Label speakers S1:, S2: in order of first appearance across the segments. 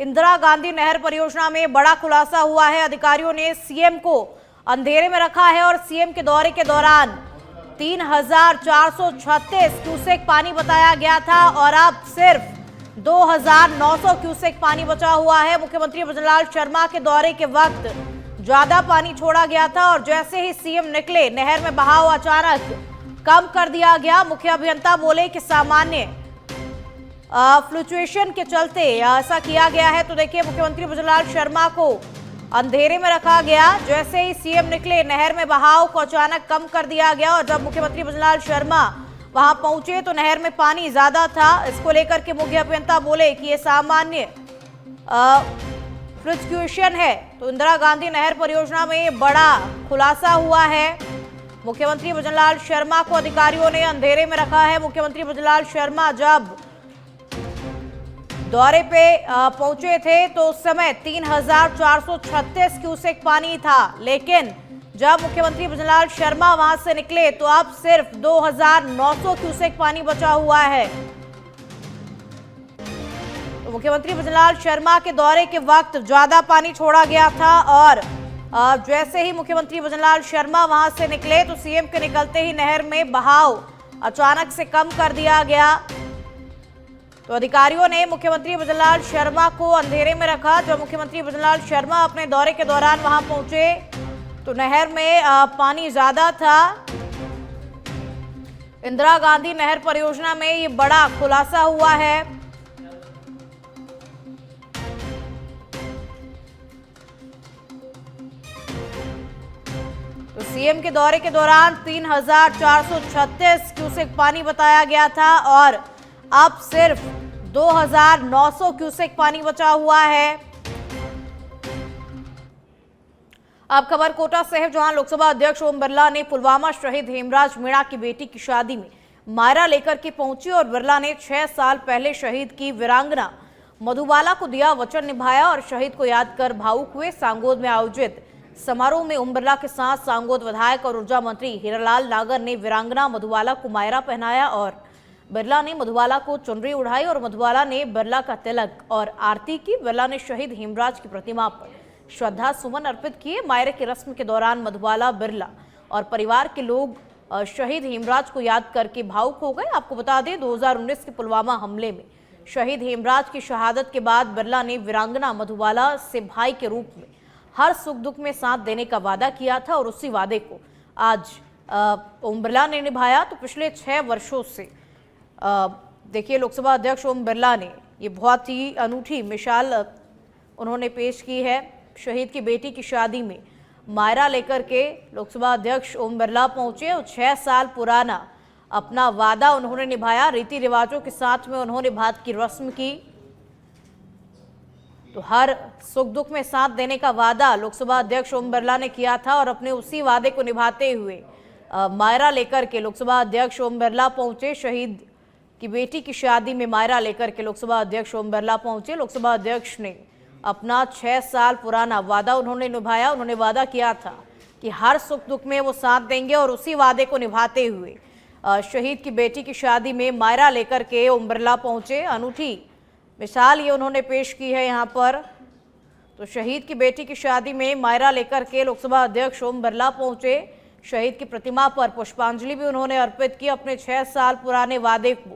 S1: इंदिरा गांधी नहर परियोजना में बड़ा खुलासा हुआ है। अधिकारियों ने सीएम को अंधेरे में रखा है और सीएम के दौरे के दौरान 3,436 क्यूसेक पानी बताया गया था और अब सिर्फ 2,900 क्यूसेक पानी बचा हुआ है। मुख्यमंत्री भजनलाल शर्मा के दौरे के वक्त ज्यादा पानी छोड़ा गया था और जैसे ही सीएम निकले नहर में बहाव अचानक कम कर दिया गया। मुख्य अभियंता बोले कि सामान्य फ्लक्चुएशन के चलते ऐसा किया गया है। तो देखिए, मुख्यमंत्री भजनलाल शर्मा को अंधेरे में रखा गया। जैसे ही सीएम निकले नहर में बहाव को अचानक कम कर दिया गया और जब मुख्यमंत्री भजनलाल शर्मा वहां पहुंचे तो नहर में पानी ज्यादा था। इसको लेकर के मुख्य अभियंता बोले कि ये सामान्य फ्लक्चुएशन है। तो इंदिरा गांधी नहर परियोजना में बड़ा खुलासा हुआ है। मुख्यमंत्री भजनलाल शर्मा को अधिकारियों ने अंधेरे में रखा है। मुख्यमंत्री भजनलाल शर्मा जब दौरे पे पहुंचे थे तो उस समय 3,436 क्यूसेक पानी था, लेकिन जब मुख्यमंत्री भजनलाल शर्मा वहां से निकले तो अब सिर्फ 2,900 क्यूसेक पानी बचा हुआ है। तो मुख्यमंत्री भजनलाल शर्मा के दौरे के वक्त ज्यादा पानी छोड़ा गया था और जैसे ही मुख्यमंत्री भजनलाल शर्मा वहां से निकले तो सीएम के निकलते ही नहर में बहाव अचानक से कम कर दिया गया। तो अधिकारियों ने मुख्यमंत्री भजनलाल शर्मा को अंधेरे में रखा। जब मुख्यमंत्री भजनलाल शर्मा अपने दौरे के दौरान वहां पहुंचे तो नहर में पानी ज्यादा था। इंदिरा गांधी नहर परियोजना में ये बड़ा खुलासा हुआ है। तो सीएम के दौरे के दौरान 3,436 क्यूसेक पानी बताया गया था और अब सिर्फ 2,900 क्यूसेक पानी बचा हुआ है। अब खबर कोटा से है, जहां लोकसभा अध्यक्ष ओम बिरला ने पुलवामा शहीद हेमराज मीणा की बेटी की शादी में मायरा लेकर के पहुंचे और बिरला ने 6 साल पहले शहीद की वीरांगना मधुबाला को दिया वचन निभाया और शहीद को याद कर भावुक हुए। सांगोद में आयोजित समारोह में ओम बिरला के साथ सांगोद विधायक और ऊर्जा मंत्री हीरालाल नागर ने वीरांगना मधुबाला को मायरा पहनाया और बिरला ने मधुबाला को चुनरी उड़ाई और मधुबाला ने बिरला का तिलक और आरती की। बिरला ने शहीद हेमराज की प्रतिमा पर श्रद्धा सुमन अर्पित किए। मायरे की रस्म के दौरान मधुबाला, बिरला और परिवार के लोग शहीद हेमराज को याद करके भावुक हो गए। आपको बता दें, 2019 के पुलवामा हमले में शहीद हेमराज की शहादत के बाद बिरला ने वीरांगना मधुबाला से भाई के रूप में हर सुख दुख में साथ देने का वादा किया था और उसी वादे को आज ओम बिरला ने निभाया। तो पिछले 6 वर्षों से देखिए, लोकसभा अध्यक्ष ओम बिरला ने ये बहुत ही अनूठी मिसाल उन्होंने पेश की है। शहीद की बेटी की शादी में मायरा लेकर के लोकसभा अध्यक्ष ओम बिरला पहुंचे और 6 साल पुराना अपना वादा उन्होंने निभाया। रीति रिवाजों के साथ में उन्होंने भात की रस्म की। तो हर सुख दुख में साथ देने का वादा लोकसभा अध्यक्ष ओम बिरला ने किया था और अपने उसी वादे को निभाते हुए मायरा लेकर के लोकसभा अध्यक्ष ओम बिरला पहुंचे। शहीद की बेटी की शादी में मायरा लेकर के लोकसभा अध्यक्ष ओम बिरला पहुंचे। लोकसभा अध्यक्ष ने अपना 6 साल पुराना वादा उन्होंने निभाया। उन्होंने वादा किया था कि हर सुख दुख में वो साथ देंगे और उसी वादे को निभाते हुए शहीद की बेटी की शादी में मायरा लेकर के ओम बिरला पहुंचे। अनूठी मिसाल ये उन्होंने पेश की है यहाँ पर। तो शहीद की बेटी की शादी में मायरा लेकर के लोकसभा अध्यक्ष ओम बिरला पहुंचे। शहीद की प्रतिमा पर पुष्पांजलि भी उन्होंने अर्पित की। अपने 6 साल पुराने वादे को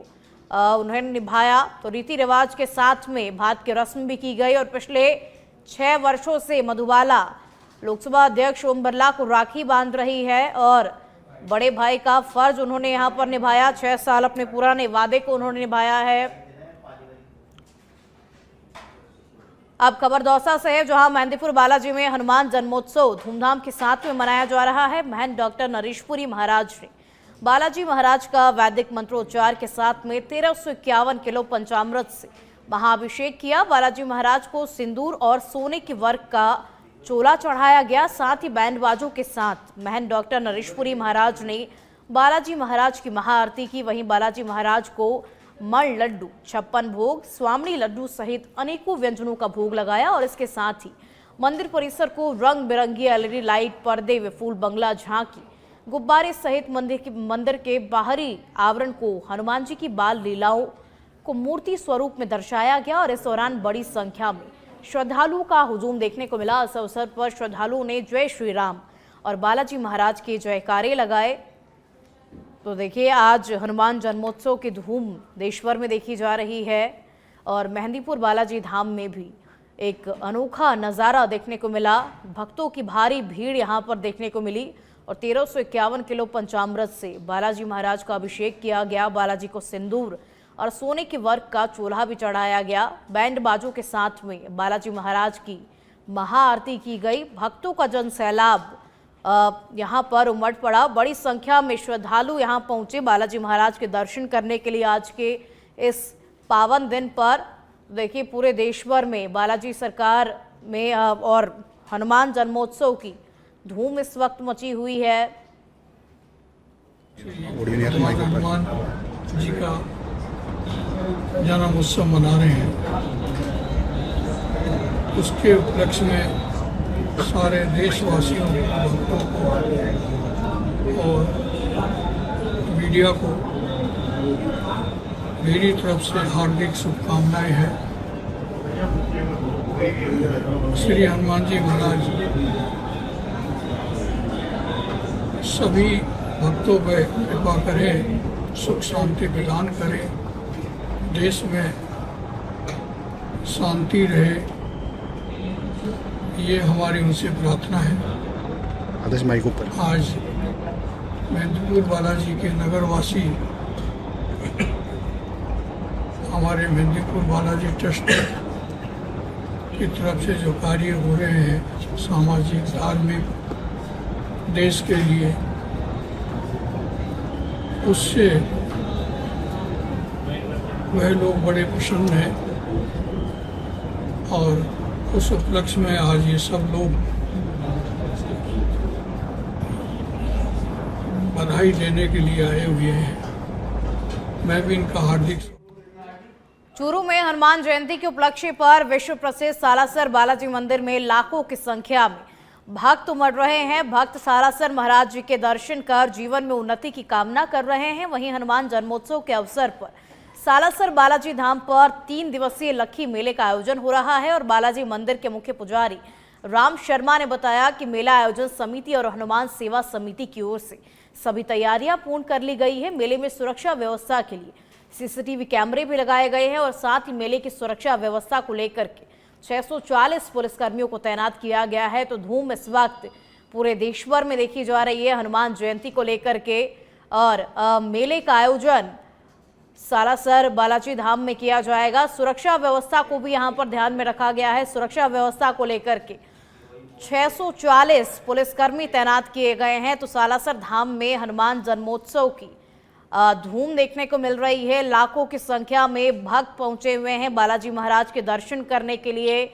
S1: उन्होंने निभाया। तो रीति रिवाज के साथ में भात की रस्म भी की गई और पिछले 6 वर्षों से मधुबाला लोकसभा अध्यक्ष ओम बिरला को राखी बांध रही है और बड़े भाई का फर्ज उन्होंने यहाँ पर निभाया। 6 साल अपने पुराने वादे को उन्होंने निभाया है। अब खबर दौसा से है, जहां मेहंदीपुर बालाजी में हनुमान जन्मोत्सव धूमधाम के साथ में मनाया जा रहा है। महंत डॉक्टर नरेशपुरी महाराज ने बालाजी महाराज का वैदिक मंत्रोच्चार के साथ में 1351 किलो पंचामृत से महाअभिषेक किया। बालाजी महाराज को सिंदूर और सोने के वर्क का चोला चढ़ाया गया। साथ ही बैंड बाजों के साथ महंत डॉक्टर नरेशपुरी महाराज ने बालाजी महाराज की महाआरती की। वहीं बालाजी महाराज को मण लड्डू, 56 भोग, स्वामणी लड्डू सहित अनेकों व्यंजनों का भोग लगाया और इसके साथ ही मंदिर परिसर को रंग बिरंगी एलईडी लाइट, पर्दे, विफूल बंगला, झांकी, गुब्बारे सहित मंदिर के बाहरी आवरण को हनुमान जी की बाल लीलाओं को मूर्ति स्वरूप में दर्शाया गया और इस दौरान बड़ी संख्या में श्रद्धालुओं का हुजूम देखने को मिला। इस अवसर पर श्रद्धालुओं ने जय श्री राम और बालाजी महाराज के जयकारे लगाए। तो देखिए, आज हनुमान जन्मोत्सव की धूम देश भर में देखी जा रही है और मेहंदीपुर बालाजी धाम में भी एक अनोखा नज़ारा देखने को मिला। भक्तों की भारी भीड़ यहाँ पर देखने को मिली और 1351 किलो पंचामृत से बालाजी महाराज का अभिषेक किया गया। बालाजी को सिंदूर और सोने के वर्क का चूल्हा भी चढ़ाया गया। बैंड बाजों के साथ में बालाजी महाराज की महाआरती की गई। भक्तों का जन सैलाब यहाँ पर उमड़ पड़ा। बड़ी संख्या में श्रद्धालु यहाँ पहुंचे बालाजी महाराज के दर्शन करने के लिए। आज के इस पावन दिन पर देखिए, पूरे देश भर में बालाजी सरकार में और हनुमान जन्मोत्सव की धूम इस वक्त मची हुई है।
S2: हनुमान जी का जन्म उत्सव मना रहे हैं। उसके उपलक्ष्य में सारे देशवासियों भक्तों को और मीडिया को मेरी तरफ से हार्दिक शुभकामनाएं हैं। श्री हनुमान जी महाराज सभी भक्तों पर कृपा करें, सुख शांति प्रदान करें, देश में शांति रहे, ये हमारी उनसे प्रार्थना है। आज मेहंदीपुर बालाजी के नगरवासी हमारे मेहंदीपुर बालाजी ट्रस्ट की तरफ से जो कार्य हो रहे हैं सामाजिक धार्मिक देश के लिए, उससे वह लोग बड़े प्रसन्न हैं और उस उपलक्ष्य में आज ये सब लोग बधाई देने के लिए आए हुए हैं। मैं भी इनका हार्दिक।
S1: चूरू में हनुमान जयंती के उपलक्ष्य पर विश्व प्रसिद्ध सालासर बालाजी मंदिर में लाखों की संख्या में भक्त उमड़ रहे हैं। भक्त सालासर महाराज जी के दर्शन कर जीवन में उन्नति की कामना कर रहे हैं। वहीं हनुमान जन्मोत्सव के अवसर पर सालासर बालाजी धाम पर 3 दिवसीय लक्खी मेले का आयोजन हो रहा है और बालाजी मंदिर के मुख्य पुजारी राम शर्मा ने बताया कि मेला आयोजन समिति और हनुमान सेवा समिति की ओर से सभी तैयारियां पूर्ण कर ली गई है। मेले में सुरक्षा व्यवस्था के लिए सीसीटीवी कैमरे भी लगाए गए हैं और साथ ही मेले की सुरक्षा व्यवस्था को लेकर के 640 पुलिसकर्मियों को तैनात किया गया है। तो धूम इस वक्त पूरे देश भर में देखी जा रही है हनुमान जयंती को लेकर के और मेले का आयोजन सालासर बालाजी धाम में किया जाएगा। सुरक्षा व्यवस्था को भी यहां पर ध्यान में रखा गया है। सुरक्षा व्यवस्था को लेकर के 640 पुलिसकर्मी तैनात किए गए हैं। तो सालासर धाम में हनुमान जन्मोत्सव की धूम देखने को मिल रही है। लाखों की संख्या में भक्त पहुंचे हुए हैं बालाजी महाराज के दर्शन करने के लिए।